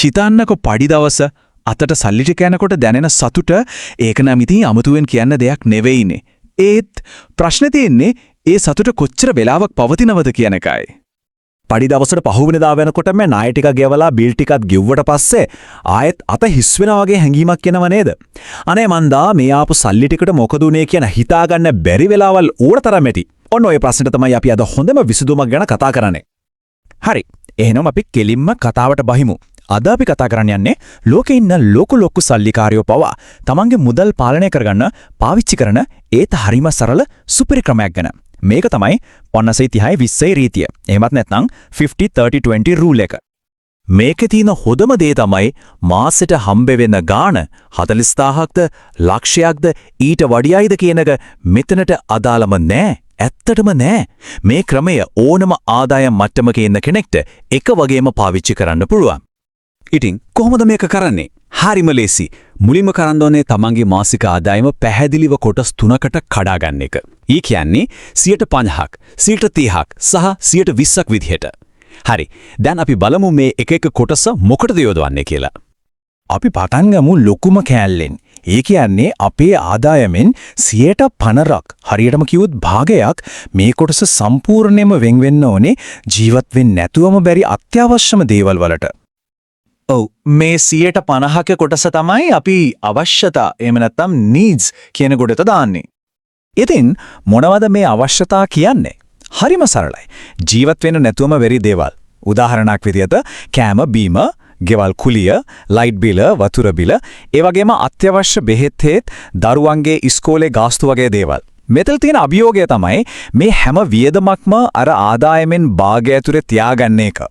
හිතන්නකො පඩි දවස අතට සල්ලි ටික යනකොට දැනෙන සතුට ඒක නම් ඉතින් අමුතුවෙන් කියන්න දෙයක් නෙවෙයිනේ. ඒත් ප්‍රශ්නේ තියෙන්නේ ඒ සතුට කොච්චර වෙලාවක් පවතිනවද කියන එකයි. පඩි දවසට පහුවෙනිදා වෙනකොටම ණය ටික ගෙවලා බිල් ටිකත් ගෙව්වට පස්සේ ආයෙත් අත හිස් වෙනා වගේ හැඟීමක් එනව නේද? අනේ මන්දා මේ ආපු සල්ලි ටිකට මොකද උනේ කියන හිතාගන්න බැරි වෙලාවල් ඕනතරම් ඇති. ඔන්න ඔය ප්‍රශ්නෙට තමයි අපි අද හොඳම විසඳුමක් ගැන කතා කරන්නේ. හරි. එහෙනම් අපි කෙලින්ම කතාවට බහිමු. අද අපි කතා කරන්න යන්නේ ලෝකේ ඉන්න ලොකු සල්ලිකාරයෝ පවා තමන්ගේ මුදල් පාලනය කරගන්න පාවිච්චි කරන ඒත් හරිම සරල සුපිරි ක්‍රමයක් ගැන. මේක තමයි 50-30-20 රීතිය. එහෙමත් නැත්නම් 50-30-20 රූල් එක. මේකේ තියෙන හොඳම දේ තමයි මාසෙට හම්බ වෙන ගාණ 40000ක්ද ලක්ෂයක්ද ඊට වඩායිද කියන එක මෙතනට අදාළම නෑ. ඇත්තටම නෑ. මේ ක්‍රමය ඕනම ආදායම් මට්ටමක ඉන්න කෙනෙක්ට එක වගේම පාවිච්චි කරන්න පුළුවන්. ඉතින් කොහොමද මේක කරන්නේ? හරිම ලේසි. මුලින්ම කරන්න ඕනේ තමන්ගේ මාසික ආදායම පැහැදිලිව කොටස් 3කට කඩා ගන්න එක. ඊ කියන්නේ 50%ක්, 30%ක් සහ 20%ක් විදිහට. හරි. දැන් අපි බලමු මේ එක කොටස මොකටද යොදවන්නේ කියලා. අපි පටන් ගමු ලොකුම කෑල්ලෙන්. ඒ කියන්නේ අපේ ආදායමෙන් 50%ක් හරියටම කිව්වොත් භාගයක් මේ කොටස සම්පූර්ණයෙන්ම වෙන් වෙන්න ඕනේ ජීවත් වෙන්න නැතුවම බැරි අත්‍යවශ්‍යම දේවල් වලට. ඔව් මේ 50%ක කොටස තමයි අපි අවශ්‍යතා එහෙම නැත්නම් needs කියන කොටට දාන්නේ. ඉතින් මොනවද මේ අවශ්‍යතා කියන්නේ? හරිම සරලයි. ජීවත් වෙන්න නැතුවම බැරි දේවල්. උදාහරණයක් විදිහට කෑම බීම ගෙවල් කුලිය, ලයිට් බිල, වතුර බිල, ඒ වගේම අත්‍යවශ්‍ය බෙහෙත් දරුවන්ගේ ඉස්කෝලේ ගාස්තු වගේ දේවල්. මෙතන තියෙන අභියෝගය තමයි මේ හැම වියදමක්ම අර ආදායමෙන් භාගය ඇතුලේ තියාගන්න එක.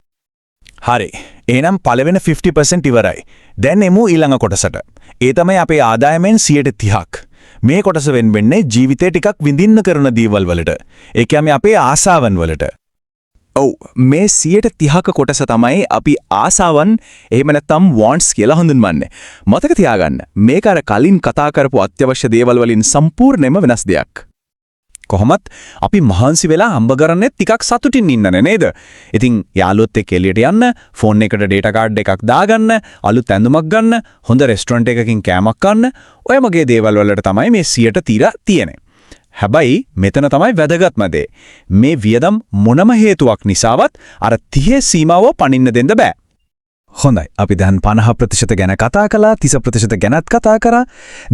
හරි. එහෙනම් පළවෙනි 50% ඉවරයි. දැන් එමු ඊළඟ කොටසට. ඒ තමයි අපේ ආදායමෙන් 30%ක්. මේ කොටස වෙන්නේ ජීවිතේ ටිකක් විඳින්න කරන දේවල් වලට. ඒ කියන්නේ අපේ ආසාවන් වලට. ඔව් මේ 30%ක කොටස තමයි අපි ආසාවන් එහෙම නැත්නම් wants කියලා හඳුන්වන්නේ. මතක තියාගන්න මේක අර කලින් කතා කරපු අත්‍යවශ්‍ය දේවල් වලින් සම්පූර්ණයෙන්ම වෙනස් දෙයක්. කොහොමත් අපි මහන්සි වෙලා හම්බ කරන්නේ ටිකක් සතුටින් ඉන්නනේ නේද? ඉතින් යාළුවොත් එක්ක එළියට යන්න, ෆෝන් එකට data card එකක් දාගන්න, අලුත් ඇඳුමක් ගන්න, හොඳ රෙස්ටොරන්ට් එකකින් කෑමක් කන්න, ඔය වගේ දේවල් වලට තමයි මේ 100% තියෙන්නේ. හැබැයි මෙතන තමයි වැදගත්ම දේ. මේ වියදම් මොනම හේතුවක් නිසාවත් අර 30 සීමාව පනින්න දෙන්න බෑ. හොඳයි. අපි දැන් 50% ගැන කතා කළා, 30% ගැනත් කතා කරා.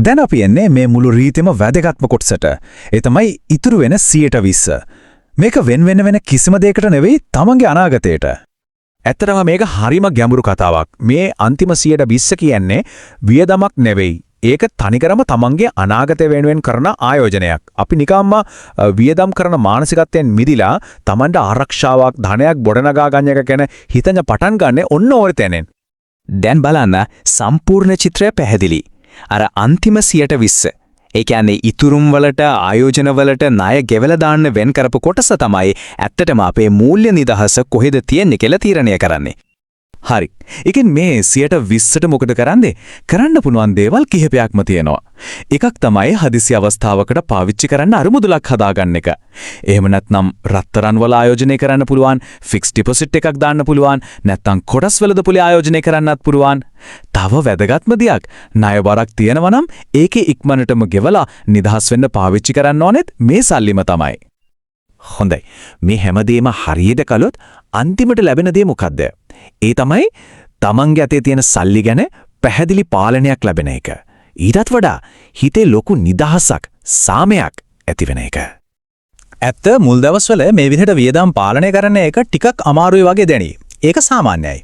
දැන් අපි එන්නේ මේ මුළු රීතෙම වැදගත්ම කොටසට. ඒ තමයි ඉතුරු වෙන 20%. මේක වෙන කිසිම දෙයකට නෙවෙයි තමන්ගේ අනාගතයට. ඇත්තටම මේක හරිම ගැඹුරු කතාවක්. මේ අන්තිම 120 කියන්නේ වියදමක් නෙවෙයි. ඒක තනිකරම තමන්ගේ අනාගතය වෙනුවෙන් කරන ආයෝජනයක්. අපි නිකම්ම වියදම් කරන මානසිකත්වයෙන් මිදිලා තමන්ට ආරක්ෂාවක් ධනයක් ගොඩනගා ගන්න එක ගැන හිතන පටන් ගන්න ඔන්න ඕර තැනෙන්. දැන් බලන්න සම්පූර්ණ චිත්‍රය පැහැදිලි. අර අන්තිම 120. ඒ කියන්නේ ඉතුරුම් වලට ආයෝජන වලට ණය ගෙවලා දාන්න වෙන් කරපු කොටස තමයි ඇත්තටම අපේ මූල්‍ය නිදහස කොහෙද තියෙන්නේ කියලා තීරණය කරන්නේ. හරි. ඒකෙන් මේ 120ට මොකද කරන්නේ? කරන්න පුළුවන් දේවල් කිහිපයක්ම තියෙනවා. එකක් තමයි හදිසි අවස්ථාවකට පාවිච්චි කරන්න අරමුදලක් හදාගන්න එක. එහෙම නැත්නම් රත්තරන් වල ආයෝජනය කරන්න පුළුවන්, ෆික්ස් ඩිපොසිට් එකක් දාන්න පුළුවන්, නැත්නම් කොටස් වලද පුලේ ආයෝජනය කරන්නත් පුළුවන්. තව වැදගත්ම දෙයක්, ණය බරක් තියෙනවා නම් ඒකේ ඉක්මනටම ගෙවලා නිදහස් වෙන්න පාවිච්චි කරන්න ඕනෙත් මේ සල්ලිම තමයි. හොඳයි. මේ හැමදේම හරියට කළොත් අන්තිමට ලැබෙන දේ මොකද්ද? ඒ තමයි තමන්ගේ අතේ තියෙන සල්ලි ගැන පැහැදිලි පාලනයක් ලැබෙන එක. ඊටත් වඩා හිතේ ලොකු නිදහසක්, සාමයක් ඇති වෙන එක. ඇත්ත මුල් දවස්වල මේ විදිහට වියදම් පාලනය කරන එක ටිකක් අමාරුයි වගේ දැනේ. ඒක සාමාන්‍යයි.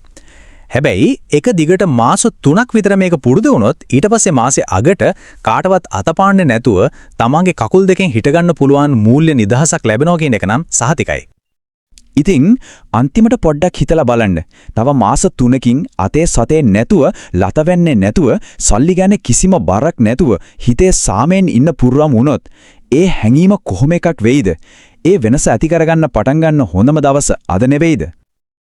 හැබැයි එක දිගට මාස 3ක් විතර මේක පුරුදු වුණොත් ඊට පස්සේ මාසේ අගට කාටවත් අතපාන්නේ නැතුව තමන්ගේ කකුල් දෙකෙන් හිටගන්න පුළුවන් මූල්‍ය නිදහසක් ලැබෙනවා කියන එක නම් සහතිකයි. ඉතින් අන්තිමට පොඩ්ඩක් හිතලා බලන්න. තව මාස 3කින් අතේ සතේ නැතුව, ලත වෙන්නේ නැතුව, සල්ලි ගැන කිසිම බරක් නැතුව හිතේ සාමයෙන් ඉන්න පුරුවම් වුණොත් ඒ හැඟීම කොහොම එකක් වෙයිද? ඒ වෙනස ඇති කරගන්න පටන් ගන්න හොඳම දවස අද නෙවෙයිද?